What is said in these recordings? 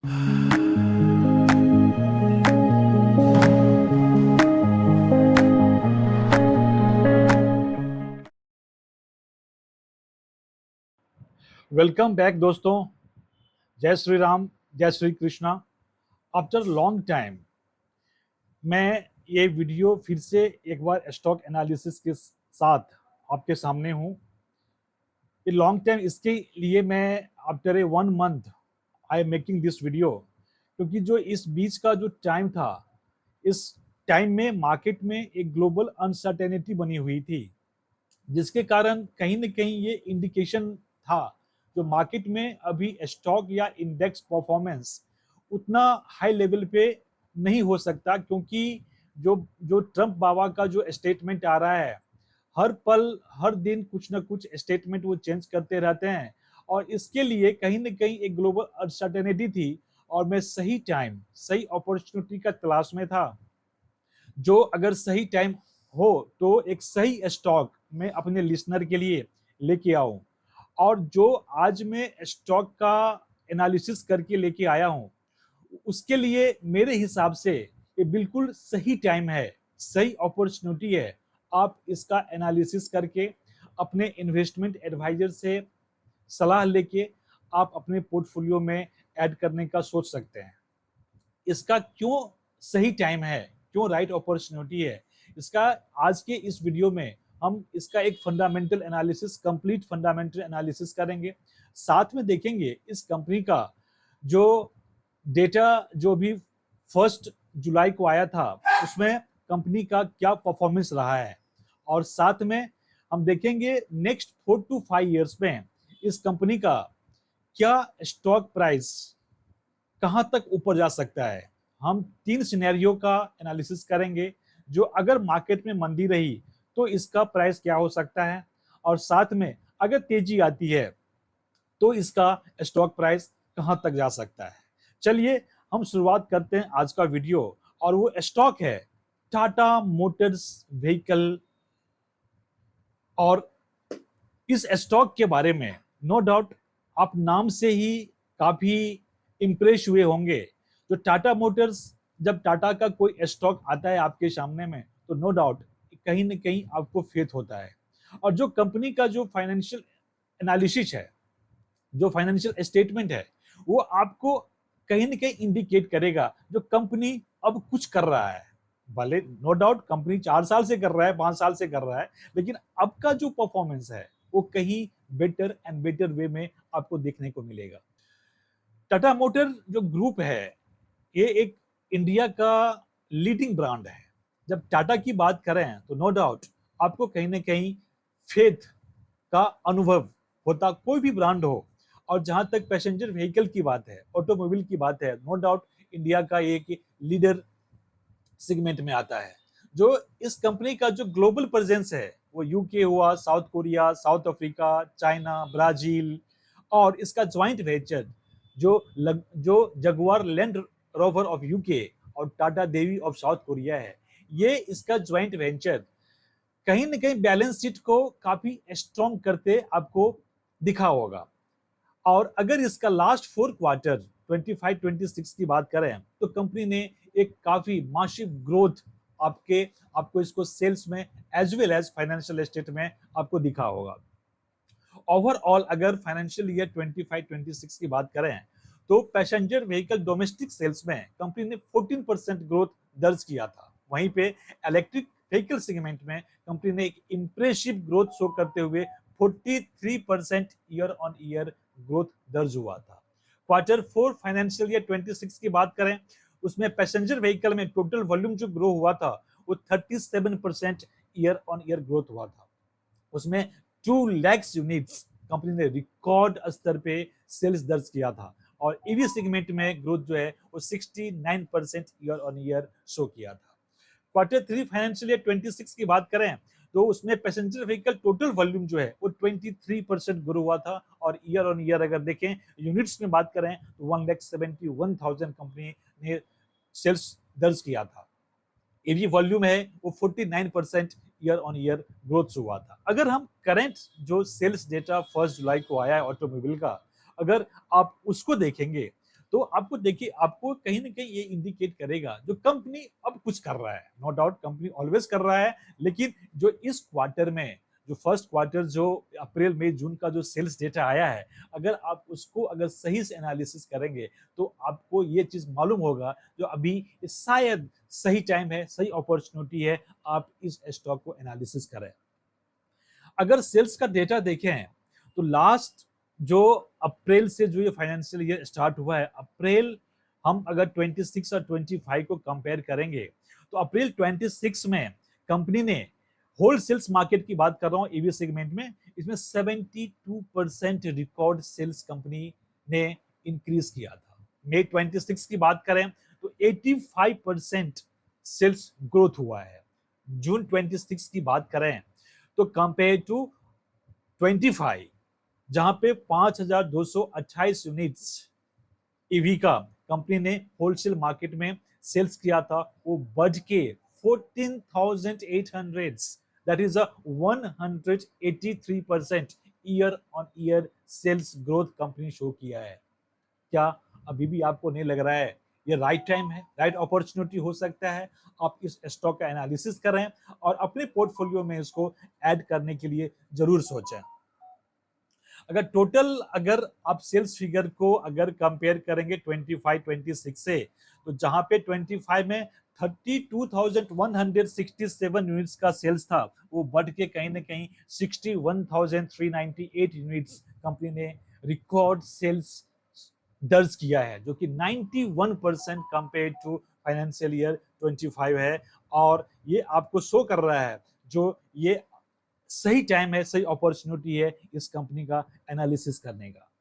Welcome back दोस्तों। जय श्री राम, जय Shri Krishna. After long time मैं ये वीडियो फिर से एक बार स्टॉक एनालिसिस के साथ आपके सामने हूँ। ये लॉन्ग टाइम इसके लिए मैं after a 1 month I am making this video, क्योंकि जो इस बीच का जो टाइम था, इस टाइम में मार्केट में एक ग्लोबल अनसर्टेनिटी बनी हुई थी, जिसके कारण कहीं न कहीं ये इंडिकेशन था जो मार्केट में अभी स्टॉक या इंडेक्स परफॉर्मेंस उतना हाई लेवल पे नहीं हो सकता, क्योंकि जो जो ट्रम्प बाबा का जो स्टेटमेंट आ रहा है, हर पल हर दिन कुछ ना कुछ स्टेटमेंट वो चेंज करते रहते हैं, और इसके लिए कहीं न कहीं एक ग्लोबल अनसर्टेनिटी थी। और मैं सही टाइम, सही अपॉर्चुनिटी का तलाश में था, जो अगर सही टाइम हो तो एक सही स्टॉक मैं अपने लिसनर के लिए लेके आऊं। और जो आज मैं स्टॉक का एनालिसिस करके लेके आया हूं, उसके लिए मेरे हिसाब से ये बिल्कुल सही टाइम है, सही अपॉर्चुनिटी है। आप इसका एनालिसिस करके अपने इन्वेस्टमेंट एडवाइजर से सलाह लेके आप अपने पोर्टफोलियो में ऐड करने का सोच सकते हैं। इसका क्यों सही टाइम है, क्यों राइट अपॉर्चुनिटी है, इसका आज के इस वीडियो में हम इसका एक fundamental analysis, complete fundamental analysis करेंगे। साथ में देखेंगे इस कंपनी का जो डेटा जो भी 1 जुलाई को आया था, उसमें कंपनी का क्या परफॉर्मेंस रहा है, और साथ में हम देखेंगे नेक्स्ट 4 to 5 ईयर्स में इस कंपनी का क्या स्टॉक प्राइस कहां तक ऊपर जा सकता है। हम 3 सिनेरियो का एनालिसिस करेंगे, जो अगर मार्केट में मंदी रही तो इसका प्राइस क्या हो सकता है, और साथ में अगर तेजी आती है तो इसका स्टॉक प्राइस कहां तक जा सकता है। चलिए हम शुरुआत करते हैं आज का वीडियो, और वो स्टॉक है टाटा मोटर्स व्हीकल। और इस स्टॉक के बारे में नो डाउट आप नाम से ही काफी इंप्रेस हुए होंगे। जो टाटा मोटर्स, जब टाटा का कोई स्टॉक आता है आपके सामने में, तो नो डाउट कहीं ना कहीं आपको फेथ होता है। और जो कंपनी का जो फाइनेंशियल एनालिसिस है, जो फाइनेंशियल स्टेटमेंट है, वो आपको कहीं ना कहीं इंडिकेट करेगा जो कंपनी अब कुछ कर रहा है। भले नो डाउट कंपनी 4 साल से कर रहा है, 5 साल से कर रहा है, लेकिन अब का जो परफॉर्मेंस है वो कहीं बेटर एंड बेटर वे में आपको देखने को मिलेगा। टाटा मोटर जो ग्रुप है, ये एक इंडिया का लीडिंग ब्रांड है। जब टाटा की बात करें तो नो डाउट आपको कहीं ना कहीं फेथ का अनुभव होता, कोई भी ब्रांड हो। और जहां तक पैसेंजर व्हीकल की बात है, ऑटोमोबाइल की बात है, नो डाउट इंडिया का एक लीडर सेगमेंट में आता है। जो इस कंपनी का जो ग्लोबल प्रेजेंस है, वो यूके हुआ, south Korea, south Africa, China, Brazil, और इसका ज्वाइंट वेंचर जो Jaguar land rover of UK और टाटा देवी ऑफ साउथ कोरिया है, ये इसका ज्वाइंट वेंचर कहीं ना कहीं बैलेंस शीट को काफी स्ट्रॉन्ग करते आपको दिखा होगा। और अगर इसका लास्ट 4 क्वार्टर 25-26 की बात करें, तो कंपनी ने एक काफी मासिव ग्रोथ आपको इसको सेल्स में as well as financial state में आपको दिखा होगा। ओवरऑल अगर फाइनेंशियल ईयर 25-26 की बात करें, तो पैसेंजर व्हीकल डोमेस्टिक सेल्स में कंपनी ने 14% ग्रोथ दर्ज किया था। वहीं पे इलेक्ट्रिक व्हीकल सेगमेंट में कंपनी ने एक इंप्रेसिव ग्रोथ शो करते हुए 43% ईयर ऑन ईयर ग्रोथ दर्ज हुआ था। Q4 फाइनेंशियल ईयर 26 की बात करें, उसमें पैसेंजर व्हीकल में टोटल वॉल्यूम जो ग्रो हुआ था वो 37% ईयर ऑन ईयर ग्रोथ हुआ था। उसमें 2 लाख यूनिट्स कंपनी ने रिकॉर्ड स्तर पे सेल्स दर्ज किया था। और ईवी सेगमेंट में ग्रोथ जो है वो 69% ईयर ऑन ईयर शो किया था। Q3 फाइनेंशियल ईयर 26 की बात करें, तो उसमें पैसेंजर व्हीकल टोटल वॉल्यूम जो है वो 23% ग्रो हुआ था। और ईयर ऑन ईयर अगर देखें, यूनिट्स में बात करें, तो 1,71,000 कंपनी ने सेल्स दर्ज किया था। ईवी वॉल्यूम है वो 49% ईयर ऑन ईयर ग्रोथ हुआ था। अगर हम करंट जो सेल्स डेटा 1 जुलाई को आया है ऑटोमोबाइल का, अगर आप उसको देखेंगे, तो आपको देखिए, आपको कहीं ना कहीं ये इंडिकेट करेगा जो कंपनी अब कुछ कर रहा है। नो डाउट कंपनी ऑलवेज कर रहा है, लेकिन जो इस क्वार्टर में, जो फर्स्ट क्वार्टर, जो अप्रैल मई जून का जो सेल्स डेटा आया है, अगर आप उसको अगर सही से एनालिसिस करेंगे तो आपको ये चीज मालूम होगा जो अभी शायद सही टाइम है, सही अपॉर्चुनिटी है, आप इस स्टॉक को एनालिसिस करें। अगर सेल्स का डेटा देखें तो लास्ट जो अप्रैल से जो ये फाइनेंशियल ईयर स्टार्ट हुआ है, अप्रैल हम अगर 26 और 25 को कंपेयर करेंगे तो अप्रैल 26 में कंपनी ने होल सेल्स मार्केट की बात कर रहा हूं, ईवी सेगमेंट में, इसमें 72% रिकॉर्ड सेल्स कंपनी ने इंक्रीज किया था। मई 26 की बात करें तो 85% सेल्स ग्रोथ हुआ है। जून 26 की बात करें तो कंपेयर टू 25, जहां पे 5,228 यूनिट्स ईवी का कंपनी ने होलसेल मार्केट में सेल्स किया था, वो बढ़ के 14,800, that is a 183% year on year sales growth company show किया है। क्या अभी भी आपको नहीं लग रहा है ये राइट टाइम है, राइट अपॉर्चुनिटी हो सकता है आप इस स्टॉक का एनालिसिस करें और अपने पोर्टफोलियो में इसको ऐड करने के लिए जरूर सोचें। अगर टोटल, अगर आप सेल्स फिगर को अगर कंपेयर करेंगे 25-26 से, तो जहां पे 25 में 32,167 यूनिट्स का सेल्स था, वो बढ़ के कहीं ना कहीं 61,398 यूनिट्स कंपनी ने रिकॉर्ड सेल्स दर्ज किया है, जो कि 91% कंपेयर टू फाइनेंशियल ईयर 25 है। और ये आपको शो कर रहा है जो ये सही टाइम है, सही अपॉर्चुनिटी है इस कंपनी का एनालिसिस करने का।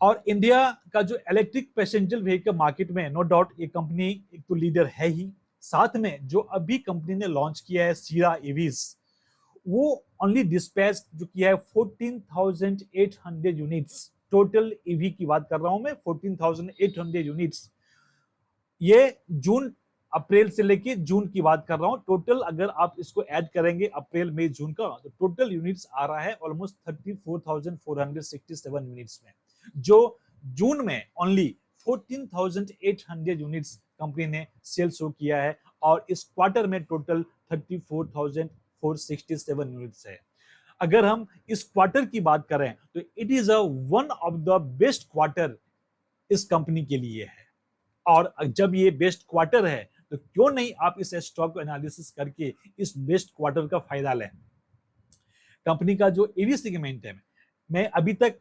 और इंडिया का जो इलेक्ट्रिक पैसेंजर व्हीकल मार्केट में नो डाउट ये कंपनी एक तो लीडर है ही, साथ में जो अभी कंपनी ने लॉन्च किया है सीरा ईवीज, वो ओनली डिस्पैच जो किया है 14,800 यूनिट्स, टोटल ईवी की बात कर रहा हूं मैं, 14,800 यूनिट्स। ये जून अप्रैल से लेके जून की बात कर रहा हूं, टोटल अगर आप इसको ऐड करेंगे अप्रैल मई जून का, तो टोटल यूनिट्स आ रहा है ऑलमोस्ट 34,467 यूनिट्स में, जो जून में ओनली 14,800 यूनिट्स कंपनी ने सेल शो किया है, और इस क्वार्टर में टोटल 34,467 यूनिट्स है। अगर हम इस क्वार्टर की बात करें तो it is a one of the best quarter इस कंपनी के लिए है। और जब ये बेस्ट क्वार्टर है तो क्यों नहीं आप इस स्टॉक को एनालिसिस करके इस बेस्ट क्वार्टर का फायदा लें। कंपनी का जो ईवी सेगमेंट है, मैं अभी तक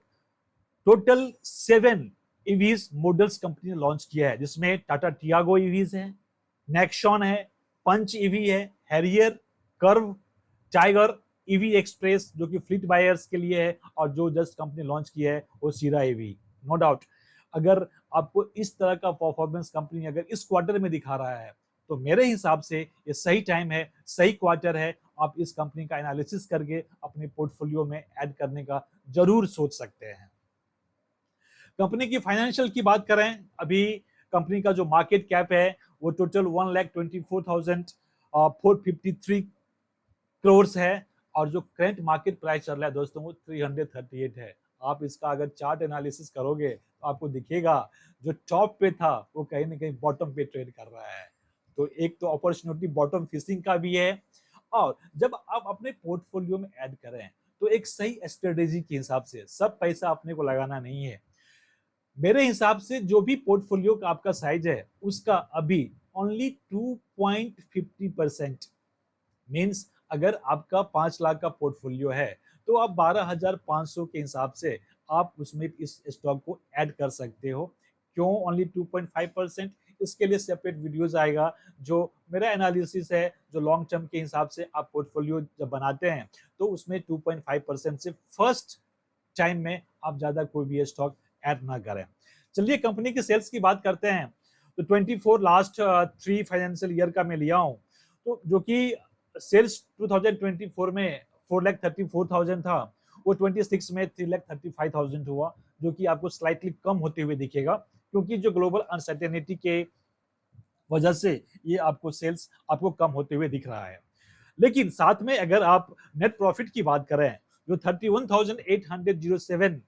टोटल 7 ईवीज मॉडल्स कंपनी ने लॉन्च किया है, जिसमें टाटा टियागो ईवीज है, नेक्सॉन है, पंच ईवी है, Harrier, curve, tiger, EV express जो कि फ्लीट बायर्स के लिए है, और जो जस्ट कंपनी लॉन्च किया है वो सीरा ईवी। नो डाउट अगर आपको इस तरह का परफॉर्मेंस कंपनी अगर इस क्वार्टर में दिखा रहा है तो मेरे हिसाब से ये सही टाइम है, सही क्वार्टर है, आप इस कंपनी का एनालिसिस करके अपने पोर्टफोलियो में ऐड करने का जरूर सोच सकते हैं। कंपनी की फाइनेंशियल की बात करें, अभी कंपनी का जो मार्केट कैप है वो टोटल 1,24,453 करोड़ है, और जो करंट मार्केट प्राइस चल रहा है दोस्तों वो 338 है। आप इसका अगर चार्ट एनालिसिस करोगे तो आपको दिखेगा जो टॉप पे था वो कहीं ना कहीं बॉटम पे ट्रेड कर रहा है। तो एक तो अपॉर्चुनिटी बॉटम फिशिंग का भी है, और जब आप अपने पोर्टफोलियो में ऐड करें तो एक सही स्ट्रेटेजी के हिसाब से, सब पैसा अपने को लगाना नहीं है। मेरे हिसाब से जो भी पोर्टफोलियो का आपका साइज है उसका अभी ओनली 2.50%, मीन्स अगर आपका 5 लाख का पोर्टफोलियो है तो आप 12,500 के हिसाब से आप उसमें इस स्टॉक को ऐड कर सकते हो। क्यों ओनली 2.5%? इसके लिए सेपरेट वीडियोस आएगा, जो मेरा एनालिसिस है, जो लॉन्ग टर्म के हिसाब से आप पोर्टफोलियो जब बनाते हैं तो उसमें 2.5% से फर्स्ट टाइम में आप ज्यादा कोई भी स्टॉक ऐड ना करें। चलिए कंपनी की सेल्स की बात करते हैं। तो 24 लास्ट 3 फाइनेंशियल ईयर का मैं लिया हूं, तो जो कि सेल्स 2024 में 4,34,000 था, वो 26 में 3,35,000 हुआ, जो कि आपको स्लाइटली कम होते हुए दिखेगा, क्योंकि जो ग्लोबल अनसर्टेनिटी के वजह से ये आपको सेल्स आपको कम होते हुए दिख रहा है। लेकिन साथ में अगर आप नेट प्रॉफिट की बात करें, जो 31,807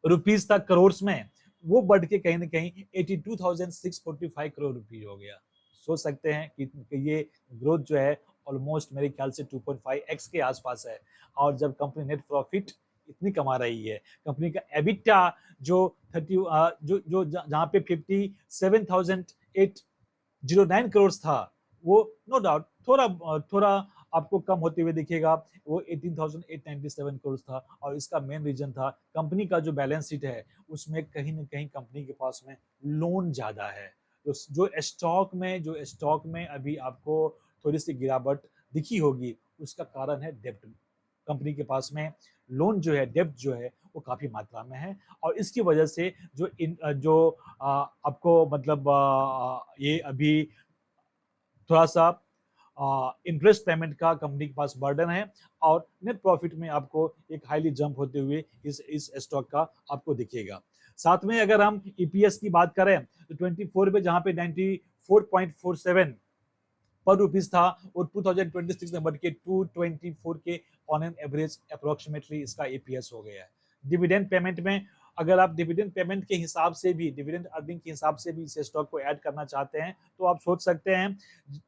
रुपीस था करोड़ में, वो बढ़ के कहीं ना कहीं 82,645 करोड़ रुपये हो गया। सोच सकते हैं कि ये ग्रोथ जो है ऑलमोस्ट मेरे ख्याल से 2.5x के आसपास है। और जब कंपनी नेट प्रॉफिट इतनी कमा रही है, कंपनी का एबिटा जो 30 जो जो जहाँ पे 57,809 करोड़ था, वो नो डाउट थोड़ा आपको कम होते हुए दिखेगा, वो 18,897 करोड़ था। और इसका मेन रीजन था कंपनी का जो बैलेंस शीट है, उसमें कहीं ना कहीं कंपनी के पास में लोन ज्यादा है। तो जो स्टॉक में अभी आपको थोड़ी सी गिरावट दिखी होगी, उसका कारण है डेब्ट। कंपनी के पास में लोन जो है, डेब्ट जो है, वो काफी मात्रा में है। और इसकी वजह से आपको मतलब ये अभी थोड़ा सा इंटरेस्ट पेमेंट का कंपनी के पास बर्डन है। और नेट प्रॉफिट में आपको एक हाईली जंप होते हुए इस स्टॉक का आपको दिखेगा। साथ में अगर हम ईपीएस की बात करें तो 24 पे जहां पे 94.47 पर रुपीस था, और 2026 में बढ़ के 224 के ऑन एन एवरेज अप्रोक्सीमेटली इसका ईपीएस हो गया है। डिविडेंड पेमेंट में अगर आप डिविडेंड पेमेंट के हिसाब से भी, डिविडेंड अर्निंग के हिसाब से भी इस स्टॉक को ऐड करना चाहते हैं, तो आप सोच सकते हैं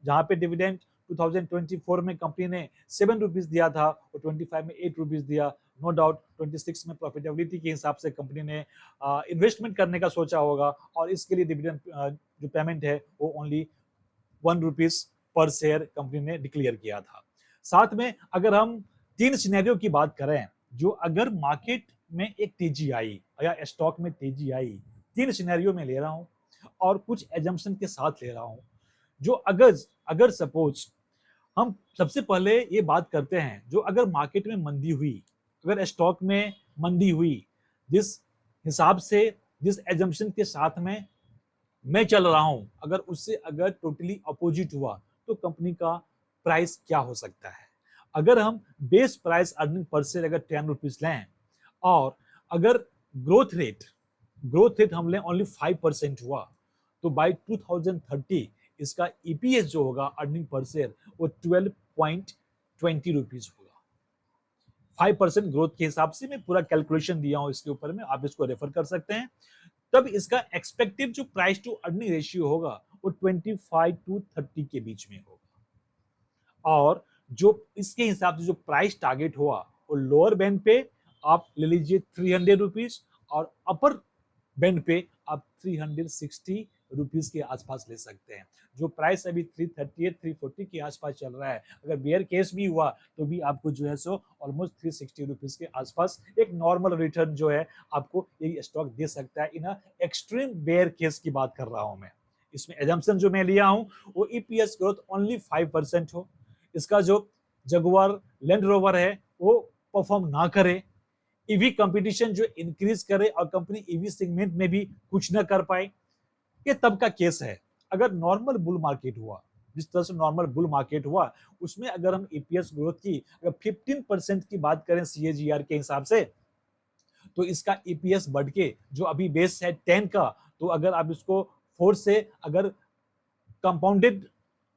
जहां पे डिविडेंड 2024 में कंपनी ने 7 रुपीस दिया था और 25 में 8 रुपीस दिया। नो डाउट 26 में प्रॉफिटेबिलिटी के हिसाब से कंपनी ने इन्वेस्टमेंट करने का सोचा होगा, और इसके लिए डिविडेंड जो पेमेंट है वो ओनली 1 रुपीस पर शेयर कंपनी ने डिक्लेयर किया था। साथ में अगर हम तीन सिनेरियो की बात करें, जो अगर मार्केट में एक तेजी आई या स्टॉक में तेजी आई, तीन सिनेरियो में ले रहा हूं और कुछ एजम्पशन के साथ ले रहा हूं। जो अगर अगर सपोज हम सबसे पहले ये बात करते हैं, जो अगर मार्केट में मंदी हुई, अगर स्टॉक में मंदी हुई, जिस हिसाब से, जिस एजम्पशन के साथ में मैं चल रहा हूं, अगर उससे अगर टोटली अपोजिट हुआ, तो कंपनी का प्राइस क्या हो सकता है। अगर हम base price earning per share अगर 10 रुपीज लें, और अगर ग्रोथ रेट हम लें ओनली 5% हुआ, तो बाय 2030 इसका ईपीएस जो होगा अर्निंग पर शेयर, वो 12.20 रुपीज होगा। 5% ग्रोथ के हिसाब से मैं पूरा कैलकुलेशन दिया हूं इसके ऊपर में, आप इसको रेफर कर सकते हैं। तब इसका एक्सपेक्टेड जो प्राइस टू अर्निंग रेशियो होगा वो 25 टू 30 के बीच में होगा। और जो इसके हिसाब से जो प्राइस टारगेट हुआ, वो लोअर बैंड पे आप ले लीजिए 300 रुपीज, और अपर बैंड पे आप 360 रुपीज के आसपास ले सकते हैं। जो प्राइस अभी 338 340 के आसपास चल रहा है, अगर बेयर केस भी हुआ तो भी आपको जो है सो ऑलमोस्ट 360 रुपीज के आसपास एक नॉर्मल रिटर्न जो है आपको ये स्टॉक दे सकता है। इन एक्सट्रीम बेयर केस की बात कर रहा हूं मैं। इसमें एजम्पशन जो मैं लिया हूं वो ईपीएस ग्रोथ ओनली 5% हो, इसका जो जगुआर लैंड रोवर है वो परफॉर्म ना करे, ईवी कंपटीशन जो इंक्रीज करे और कंपनी ईवी सेगमेंट में भी कुछ ना कर पाए, ये तब का केस है। अगर नॉर्मल बुल मार्केट हुआ, जिस तरह से नॉर्मल बुल मार्केट हुआ, उसमें अगर हम ईपीएस ग्रोथ की अगर 15% की बात करें सीएजीआर के हिसाब से, तो इसका ईपीएस बढ़ के जो अभी बेस है 10 का, तो अगर आप इसको 4 से अगर कंपाउंडेड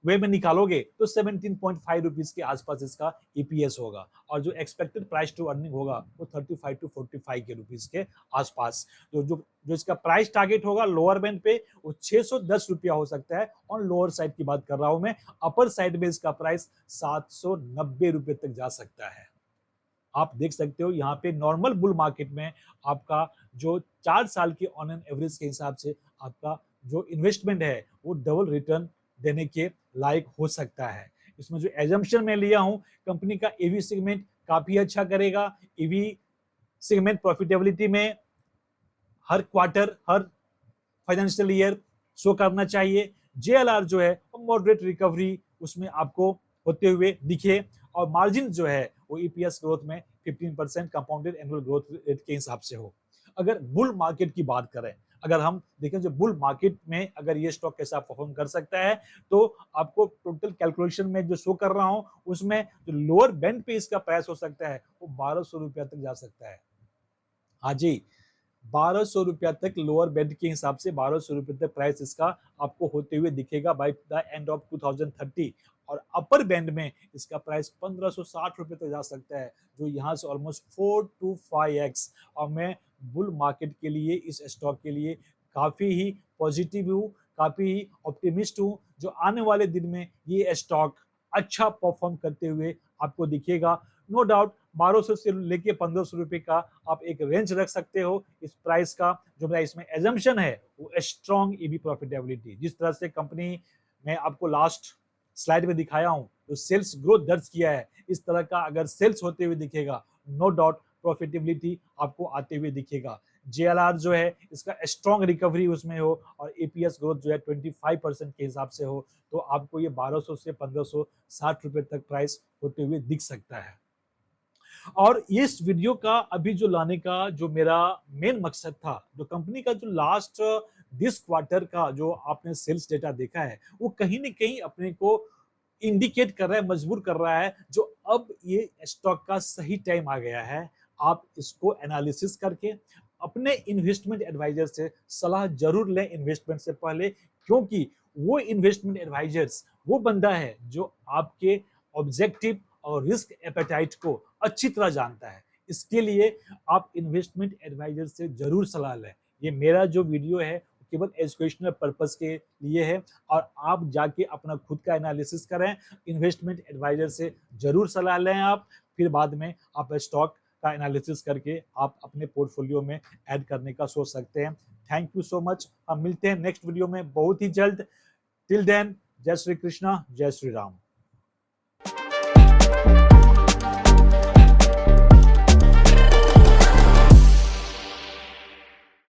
वे में निकालोगे तो 17.5 रुपीज के आसपास इसका ईपीएस होगा। और जो एक्सपेक्टेड प्राइस टू अर्निंग होगा वो 35 टू 45 के रुपीज के आसपास। जो जो जो इसका प्राइस टारगेट होगा लोअर बैंड पे, वो 610 रुपया हो सकता है, ऑन लोअर साइड की बात कर रहा हूं मैं। अपर साइड में इसका प्राइस 790 रुपए तक जा सकता है। आप देख सकते हो यहाँ पे नॉर्मल बुल मार्केट में आपका जो 4 साल के ऑन एन एवरेज के हिसाब से आपका जो इन्वेस्टमेंट है वो डबल रिटर्न देने के लायक हो सकता है। इसमें जो एजम्पशन मैं लिया हूं, कंपनी का ईवी सेगमेंट काफी अच्छा करेगा। ईवी सेगमेंट प्रॉफिटेबिलिटी में हर क्वार्टर, हर फाइनेंशियल ईयर शो करना चाहिए। जेएलआर जो है मॉडरेट रिकवरी उसमें आपको होते हुए दिखे, और मार्जिन जो है वो ईपीएस ग्रोथ में 15% कंपाउंडेड एनुअल ग्रोथ रेट के हिसाब से हो। अगर बुल मार्केट की बात करें, अगर हम देखें जो बुल मार्केट में अगर ये स्टॉक कैसा परफॉर्म कर सकता है, तो आपको टोटल कैलकुलेशन में जो शो कर रहा हूं उसमें जो लोअर बैंड पे इसका प्राइस हो सकता है वो 1200 रुपया तक जा सकता है। हाँ जी, 1200 रुपया तक लोअर बैंड के हिसाब से 1200 रुपये तक प्राइस इसका आपको होते हुए दिखेगा बाय द एंड ऑफ 2030। और अपर बैंड में इसका प्राइस 1560 रुपये तक जा सकता है, जो यहाँ से ऑलमोस्ट 4 to 5x। और मैं बुल मार्केट के लिए इस स्टॉक के लिए काफी ही पॉजिटिव हूँ, काफी ही ऑप्टिमिस्ट हूँ, जो आने वाले दिन में ये स्टॉक अच्छा परफॉर्म करते हुए आपको दिखेगा। नो डाउट 1200 से लेके 1500 रुपए का आप एक रेंज रख सकते हो इस प्राइस का। जो मेरा इसमें एजम्पशन है वो स्ट्रॉन्ग ईबी प्रॉफिटेबिलिटी, जिस तरह से कंपनी मैं आपको लास्ट स्लाइड में दिखाया हूं, जो सेल्स ग्रोथ दर्ज किया है, इस तरह का अगर सेल्स होते हुए दिखेगा, नो डाउट प्रॉफिटेबिलिटी आपको आते हुए दिखेगा। जेएलआर जो है इसका स्ट्रॉन्ग रिकवरी उसमें हो और एपीएस ग्रोथ जो है 25% के हिसाब से हो, तो आपको ये 1200 से 1560 रुपए तक प्राइस होते हुए दिख सकता है। और इस वीडियो का अभी जो लाने का जो मेरा मेन मकसद था, जो कंपनी का जो लास्ट दिस क्वार्टर का जो आपने सेल्स डेटा देखा है, वो कहीं न कहीं अपने को इंडिकेट कर रहा है, मजबूर कर रहा है, जो अब ये स्टॉक का सही टाइम आ गया है। आप इसको एनालिसिस करके अपने इन्वेस्टमेंट एडवाइजर से सलाह जरूर लें इन्वेस्टमेंट से पहले, क्योंकि वो इन्वेस्टमेंट एडवाइजर्स वो बंदा है जो आपके ऑब्जेक्टिव और रिस्क एपेटाइट को अच्छी तरह जानता है। इसके लिए आप इन्वेस्टमेंट एडवाइजर से जरूर सलाह लें। ये मेरा जो वीडियो है केवल एजुकेशनल पर्पस के लिए है, और आप जाके अपना खुद का एनालिसिस करें, इन्वेस्टमेंट एडवाइजर से जरूर सलाह लें आप, फिर बाद में आप स्टॉक का एनालिसिस करके आप अपने पोर्टफोलियो में ऐड करने का सोच सकते हैं। Thank you so much. हम मिलते हैं नेक्स्ट वीडियो में बहुत ही जल्द। टिल देन, जय श्री कृष्णा, जय श्री राम।